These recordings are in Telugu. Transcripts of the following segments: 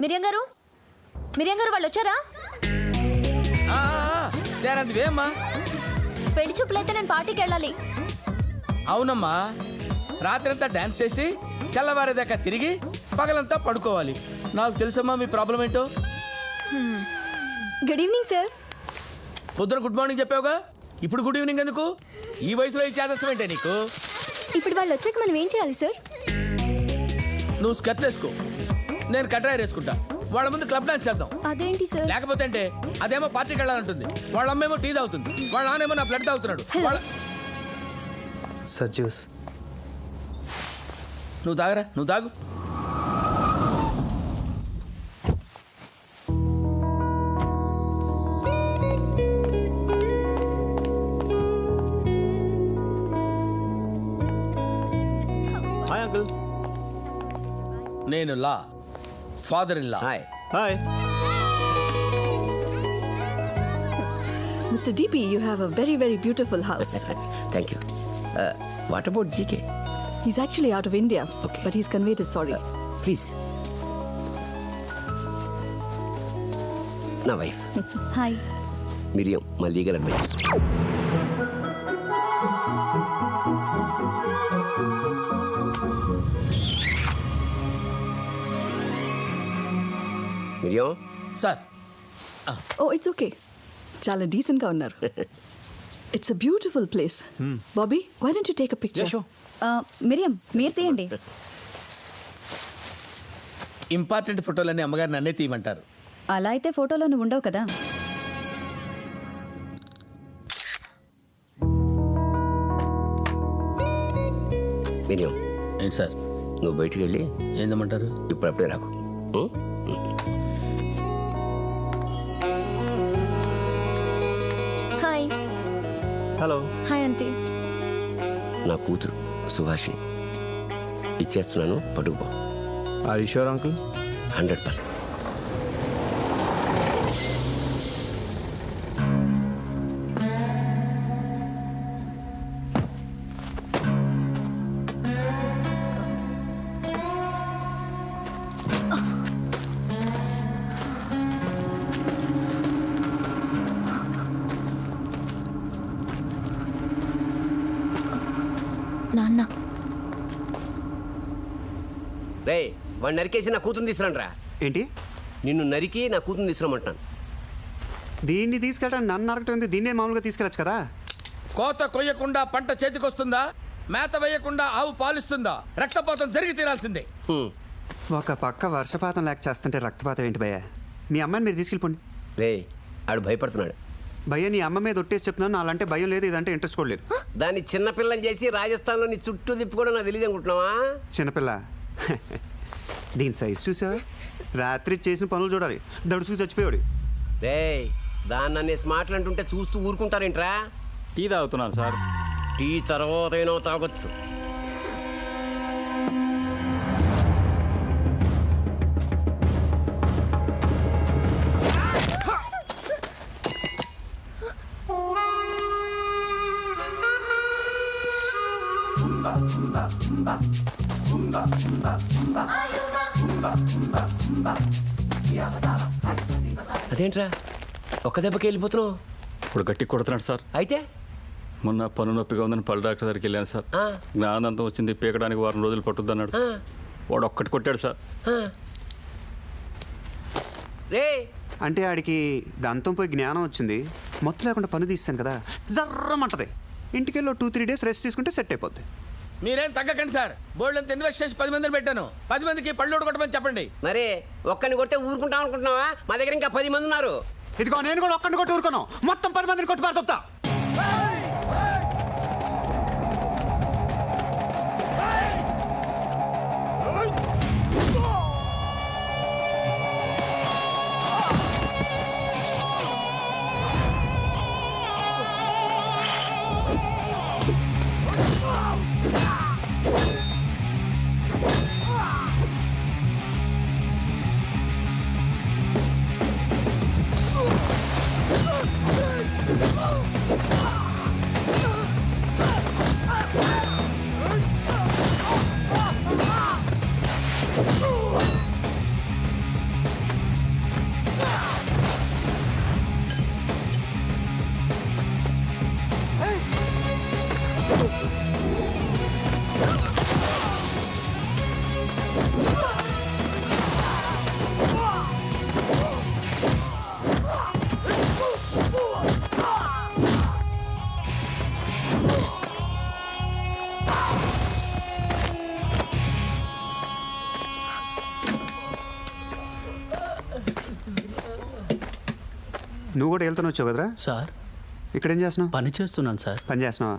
మిరియం గారు వాళ్ళు వచ్చారా? వేమ్మా పెళ్లి చూపులైతే నేను పార్టీకి వెళ్ళాలి. అవునమ్మా, రాత్రంతా డాన్స్ చేసి తెల్లవారేదాకా తిరిగి పగలంతా పడుకోవాలి. నాకు తెలుసమ్మా మీ ప్రాబ్లం ఏంటో. Good evening sir. పొద్దున గుడ్ మార్నింగ్ చెప్పావుగా, ఇప్పుడు గుడ్ ఈవినింగ్ ఎందుకు? ఈ వయసులో ఈ చేదస్తం ఏంటే నీకు? ఇప్పుడు వాళ్ళు వచ్చాక మనం ఏం చేయాలి సార్? నువ్వు స్కర్ట్ వేసుకో, నేను కట్రాయర్ వేసుకుంటా. వాళ్ళ ముందు క్లబ్ డాన్స్ చేద్దాం. అదేంటి సార్? లేకపోతే అంటే అదేమో పార్టీకి వెళ్ళాలంటుంది, వాళ్ళ అమ్మేమో టీ తాగుతుంది, వాళ్ళ నానేమో నా బ్లడ్ తాగుతున్నాడు. Sir juice. నువ్వు తాగరా, నువ్వు తాగు. Hi uncle. నేను లా father in law. Hi hi. Mr. DP, you have a very, very beautiful house. Thank you. What about GK? He's actually out of India, Okay. but he's conveyed his sorry. Please. నా వైఫ్ హాయ్. మిరియం, మా legal advice. Miriam. Sir Oh, it's okay. Chala decent ga unnaru. It's a beautiful place. Bobby, why don't you take a picture? Yeah, sure. మిరియం మీరు తీయండి. ఇంపార్టెంట్ ఫోటోలన్నీ అమ్మగారు నన్నే తీయమంటారు. అలా అయితే ఫోటోలో నువ్వు ఉండవు కదా. మిరియం, ఏంటి సార్? నువ్వు బయటికి వెళ్ళి ఏందమ్మంటారు? ఇప్పుడప్పుడే రాకు. హాయ్. హలో. Hi aunty. నా కూతురు సుభాషిణి ఇచ్చేస్తున్నాను, పట్టుకుపో. Are you sure uncle? 100%. నాన్న. రే, వాడిని నరికేసి నా కూతురు తీసుకురండి రా. ఏంటి? నిన్ను నరికి నా కూతురు తీసుకురమ్మంటున్నాను. దీన్ని తీసుకెళ్ళడానికి నన్ను నరకటం ఉంది, దీన్నే మామూలుగా తీసుకెళ్ళచ్చు కదా. కోత కొయ్యకుండా పంట చేతికొస్తుందా? మేత వేయకుండా ఆవు పాలిస్తుందా? రక్తపాతం జరిగి తీరాల్సిందే. ఒక పక్క వర్షపాతం లేక చేస్తుంటే రక్తపాతం ఏంటి భయ్య? మీ అమ్మాయిని మీరు తీసుకెళ్ళిపోండి. రే, ఆడు భయపడుతున్నాడు. భయ్య నీ అమ్మ మీద ఒట్టేసి చెప్తున్నాను, అలాంటే భయం లేదు, ఇదంటే ఇంట్రెస్ట్ కూడా లేదు. దాన్ని చిన్నపిల్లని చేసి రాజస్థాన్లో నీ చుట్టూ తిప్పుకోవడం నాకు తెలియదు అనుకుంటున్నావా? చిన్నపిల్ల దీని సైజు చూసావా? రాత్రి చేసిన పనులు చూడాలి, దడుసుకు చచ్చిపోయాడు. రే, దాన్ని అనే స్మార్ట్లు అంటుంటే చూస్తూ ఊరుకుంటారేంట్రా? టీ తాగుతున్నాను సార్. టీ తర్వాత అయినా తాగొచ్చు. అదేంట్రా ఒక్క దెబ్బకి వెళ్ళిపోతున్నావు? ఇప్పుడు గట్టి కొడుతున్నాడు సార్. అయితే మొన్న పన్ను నొప్పిగా ఉందని పళ్ళు డాక్టర్ దగ్గరికి వెళ్ళాను సార్. జ్ఞానంతం వచ్చింది, పీకడానికి 4 రోజులు పట్టుద్ది అన్నాడు. వాడు ఒక్కటి కొట్టాడు సార్. రే, అంటే ఆడికి దంతం పోయి జ్ఞానం వచ్చింది, మొత్తం లేకుండా పని తీస్తాను కదా, జర్రమంటది. ఇంటికెళ్ళి 2-3 డేస్ రెస్ట్ తీసుకుంటే సెట్ అయిపోద్ది. మీరేం తగ్గకండి సార్. బోల్డ్ అంత ఇన్వెస్ట్ చేసి 10 మందిని పెట్టాను. 10 మందికి పళ్ళు కొట్టమని చెప్పండి. మరి ఒక్కని కొడితే ఊరుకుంటాం అనుకుంటున్నావా? మా దగ్గర ఇంకా 10 మంది ఉన్నారు. ఇదిగో నేను కూడా ఒక్కడిని కొట్టి ఊరుకోను, మొత్తం 10 మందిని కొట్టి పారుతా. నువ్వు కూడా వెళ్తాను వచ్చావు కదరా? సార్ ఇక్కడ ఏం చేస్తున్నావు? పని చేస్తున్నాను సార్. పని చేస్తున్నావా?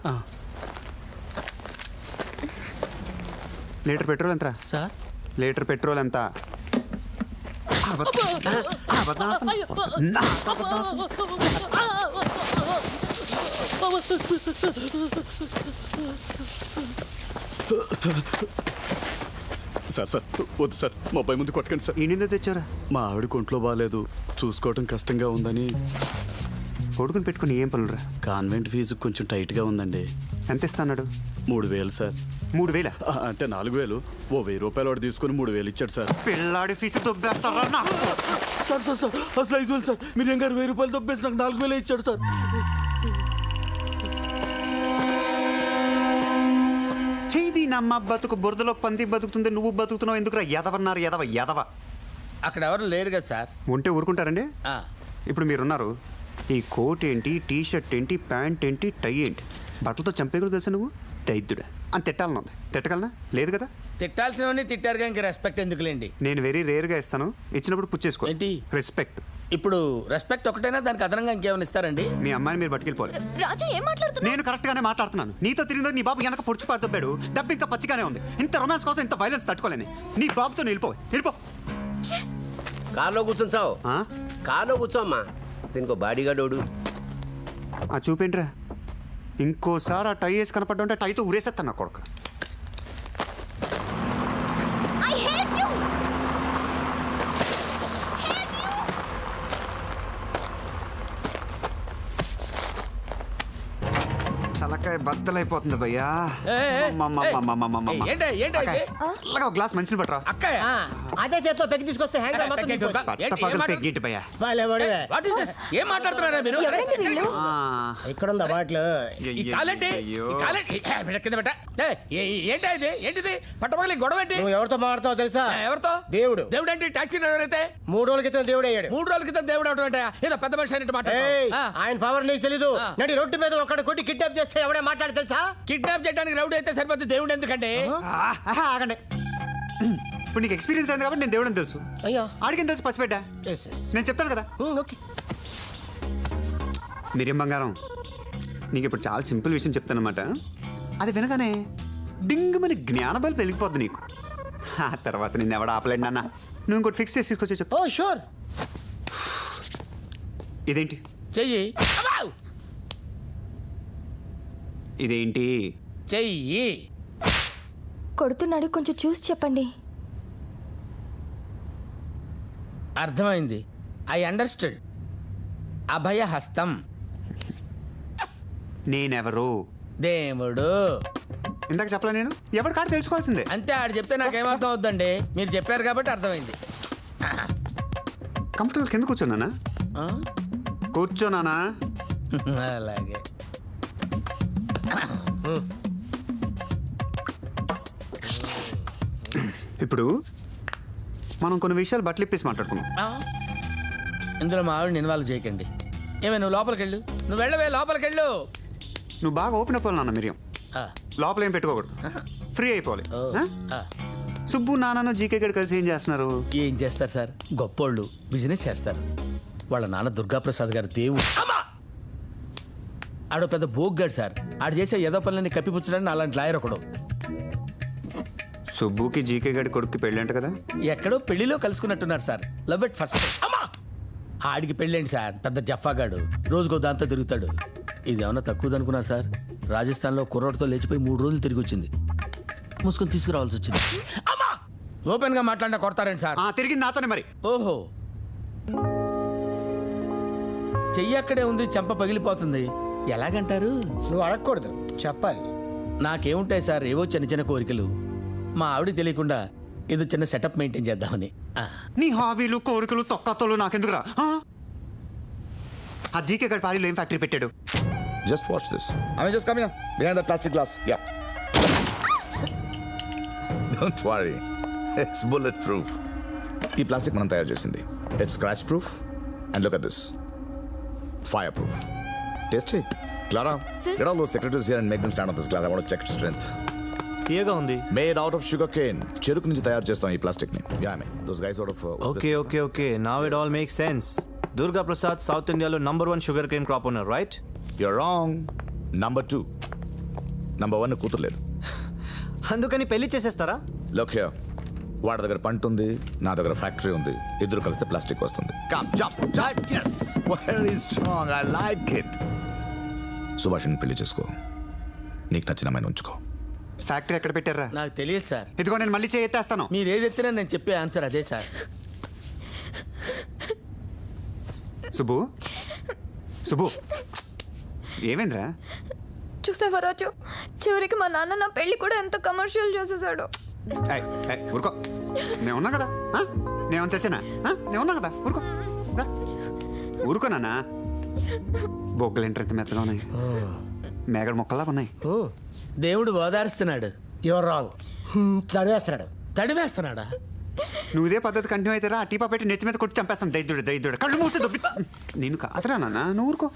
లీటర్ పెట్రోల్ ఎంతరా? సార్ లీటర్ పెట్రోల్ ఎంత? సార్ సార్ వద్దు సార్, మా అబ్బాయి ముందు కొట్టకండి సార్. ఈ నింద తెచ్చారా? మా ఆవిడ ఒంట్లో బాగాలేదు, చూసుకోవటం కష్టంగా ఉందని. కొడుకుని పెట్టుకుని ఏం పనులురా? కాన్వెంట్ ఫీజు కొంచెం టైట్గా ఉందండి. ఎంత ఇస్తాడు? 3,000 సార్. 3,000? అంటే 4,000. ఓ 1,000 రూపాయలు వాడు తీసుకుని 3,000 ఇచ్చాడు సార్. పిల్లాడి ఫీజు దొబ్బేస్తారా? సార్ సార్ సార్ అసలు 5,000 సార్. మీరు గారు 1,000 రూపాయలు దొబ్బేసి నాకు 4,000 ఇచ్చాడు సార్. చేయి నమ్మ బతుకు బురదలో పంది బతుకుతుంది, నువ్వు బతుకుతున్నావు ఎందుకురా? ఎదవన్నారు ఎదవ. అక్కడ ఎవరు లేరు కదా సార్. ఉంటే ఊరుకుంటారండి? ఆ, ఇప్పుడు మీరున్నారు. ఈ కోట్ ఏంటి, టీ షర్ట్ ఏంటి, ప్యాంట్ ఏంటి, టై ఏంటి, బట్టలతో చంపేయకూడదు తెలుసా నువ్వు? దైద్యుడా అని తిట్టాలని ఉంది. తిట్టగలనా? లేదు కదా. తిట్టాల్సినవన్నీ తిట్టారుగా, ఇంక రెస్పెక్ట్ ఎందుకులేండి. నేను వెరీ రేర్గా ఇస్తాను, ఇచ్చినప్పుడు పుచ్చేసుకో. ఏంటి? రెస్పెక్ట్. ఇప్పుడు రెస్పెక్ట్ ఒకటైనా, దానికి అదనంగా ఇంకేమైనా ఇస్తారండి? మీ అమ్మాయిని మీరు పట్టుకెళ్ళిపోవాలి. రాజు ఏం మాట్లాడుతున్నా? నేను కరెక్ట్ గానే మాట్లాడుతున్నాను. నీతో తిరిగిందో నీ బాబు వెనక పొడుచు పడుతున్నాడు, దెబ్బ ఇంకా పచ్చిగానే ఉంది. ఇంత రొమాన్స్ కోసం ఇంత వైలెన్స్ తట్టుకోలేని నీ బాబుతో వెళ్ళిపో. కార్లో కూర్చొని ఆ? కార్లో కూర్చోమ్మా. దీనికి బాడీ గార్డోడు. ఆ చూపేంట్రా, ఇంకోసారి ఆ టై వేసి కనపడ్డా ఉంటే టైతో ఉరేసేస్తాను నా కొడుకు. I hate you. తలకాయ బద్దలైపోతుంది భయ్యా. ఏంటి చల్లగా ఒక గ్లాస్ మంచిని పట్టరా. అక్కయ్య, అదే చేతిలో పెట్టి తీసుకొస్తే హ్యాంగ్ పెగ్గిటి భయ్యా. What is this? ఏం మాట్లాడుతున్నారా మీరు? ఇక్కడ ఉందా బాటిల్? ఈ కాలేంటి? ఈ కాలేంటి? పెట్ట కింద పెట్ట. ఏంటిది పట్టపగలి గొడవ ఏంటి? నువ్వు ఎవరితో మాట్లాడతావు తెలుసా? ఎవరితో? దేవుడు. దేవుడు అంటే టాక్సీ డ్రైవర్ అయితే 3 రోజుల క్రితం దేవుడు అయ్యాడు. 3 రోజుల క్రితం దేవుడు అవడం అంటే ఏదో పెద్ద మనిషి అయినట్టు ఏయ్, మాట్లాడు. ఆయన పవర్ నీకు తెలీదు. నడి రోడ్డు మీద ఒక్కడ కొట్టి కిడ్నాప్ చేస్తే ఎవడే మాట్లాడి తెలుసా? కిడ్నాప్ చేయడానికి రౌడీ అయితే సరిపోతుంది, దేవుడు ఎందుకంటే? ఆగండి. ఇప్పుడు నీకు ఎక్స్పీరియన్స్ అయింది కాబట్టి నేను దేవుడని తెలుసు. అయ్యా ఆడికి తెలుసు పసిపెట్టా. నేను చెప్తాను కదా. ఓకే. మీరేం బంగారం, నీకు ఇప్పుడు చాలా సింపుల్ విషయం చెప్తానమాట. అది వినగానే డింగమని జ్ఞానబలి పెరిగిపోద్ది నీకు. ఆ తర్వాత నిన్ను ఎవడ ఆపలేండి నాన్న. నువ్వు ఇంకోటి ఫిక్స్ చేసి తీసుకొచ్చి చెప్తా. Oh sure. ఇదేంటి? చెయ్యి. ఇదేంటి? చెయ్యి. కొడుతున్నాడు, కొంచెం చూసి చెప్పండి. అర్థమైంది. I understood. అభయ హస్తం. నేనెవరు? దేవుడు. ఇందాక చెప్పలే నేను? ఎవరి కాడ తెలుసుకోవాల్సిందే. అంతే, ఆడు చెప్తే నాకేమర్థం అవుద్దండి. మీరు చెప్పారు కాబట్టి అర్థమైంది. కంఫర్టబుల్ కింద కూర్చోనానా? కూర్చోనానా? అలాగే. ఇప్పుడు మనం కొన్ని విషయాలు బట్టలు ఇప్పేసి మాట్లాడుకున్నాం. ఇందులో మా ఆవిడని ఇన్వాల్వ్ చేయకండి. ఏమే, నువ్వు లోపలికి వెళ్ళు. నువ్వు వెళ్ళవే, లోపలికి వెళ్ళు. నువ్వు బాగా ఓపెన్ అయిపోవాలి నాన్న. మిరియం లోపల ఏం పెట్టుకోకూడదు, ఫ్రీ అయిపోవాలి. సుబ్బు నాన్నను జీకే గడి కలిసి ఏం చేస్తున్నారు? ఏం చేస్తారు సార్, గొప్పోళ్ళు బిజినెస్ చేస్తారు. వాళ్ళ నాన్న దుర్గాప్రసాద్ గారు దేవుడు. ఆడో పెద్ద బోగ్గాడు సార్. ఆడు చేసే ఏదో పనులన్నీ కప్పిపుచ్చడానికి అలాంటి లాయర్ ఒకడు. సుబ్బుకి జీకే గడి కొడుక్కి పెళ్ళంట కదా? ఎక్కడో పెళ్లిలో కలుసుకున్నట్టున్నారు సార్. Love at first. ఆడికి పెళ్ళండి సార్, పెద్ద జఫాగాడు. రోజుకో దాంతో తిరుగుతాడు. ఇదేమన్నా తక్కువదనుకున్నారు సార్. రాజస్థాన్లో కుర్రోడ్తో లేచిపోయి 3 రోజులు తిరిగి వచ్చింది. మూసుకొని తీసుకురావాల్సి వచ్చింది. ఓపెన్ గా మాట్లాడినా కొడతారండి సార్. తిరిగి నాతోనే మరి. ఓహో, చెయ్యి అక్కడే ఉంది, చెంప పగిలిపోతుంది. ఎలాగంటారు? నువ్వు అడగకూడదు, చెప్పాలి. నాకేముంటాయి సార్, ఏవో చిన్న చిన్న కోరికలు. మా ఆవిడ తెలియకుండా ఏదో చిన్న సెటప్ మెయింటైన్ చేద్దామని. నీ హాబీలు కోరికలు తొక్కతోలు నాకెందుకురా? ఆ జీకే గడి పారీలో ఏం ఫ్యాక్టరీ పెట్టాడు? Just watch this. I mean, just come here. Behind that plastic glass. Yeah. Don't worry. It's bulletproof. ఈ ప్లాస్టిక్ మనం తయారు చేసింది. It's scratch proof. And look at this. Fireproof. Tasty. Clara, Sir? get all those secretaries here and make them stand on this glass. I want to check its strength. తీయగా ఉంది. Made out of sugar cane. చెరుకు నుంచి తయారు చేస్తాం ఈ ప్లాస్టిక్ ని. Yeah, I mean, those guys out of okay. Now it all makes sense. Durga Prasad south ఇండియాలో #1 sugar cane crop owner right? You're wrong. Number 2. Number 1 కూతురు లేదు. అందుకని పెళ్లి చేసేస్తారా? Look here. వాడి దగ్గర పంట ఉంది, నా దగ్గర ఫ్యాక్టరీ ఉంది. ఇద్దరు కలిస్తే ప్లాస్టిక్ వస్తుంది. Come, jump. Yes. Very strong. I like it. Subhashini పెళ్లి చేసుకో. నీకు నచ్చిన అమ్మాయిని ఉంచుకో. ఫ్యాక్టరీ ఎక్కడ పెట్టారా? నాకు తెలియదు సార్. ఇదిగో నేను మళ్ళీ చేయెత్తేస్తాను. మీరు ఏది ఎత్తినా నేను చెప్పే ఆన్సర్ అదే సార్. సుబ్బు సుబ్బు ఏమైందిరా? చూసావా రాజు, చివరికి మా నాన్న నా పెళ్లి కూడా ఎంత కమర్షియల్ చేసేసాడు. ఏయ్, ఏయ్, ఊరుకో. నేను ఉన్నా కదా, నేను చచ్చానా? నేను ఉన్నా కదా, ఊరుకో రా. ఊరుకో నాన్న. బొగ్గలు ఏంటి ఎంత మెత్తగా ఉన్నాయి, మేగడ మొక్కల్లాగా ఉన్నాయి. దేవుడు ఓదారుస్తున్నాడు. Your wrong. చదివేస్తున్నాడు. తడివేస్తున్నాడా? నువ్వు ఇదే పద్ధతి కంటిన్యూ అయితే ఆ టీపా పెట్టి నెత్తి మీద కొట్టి చంపేస్తాను. దైద్యుడు కళ్ళు మూసి దొబ్బి. నేను కాదురా నాన్న, నువ్వు ఊరుకో.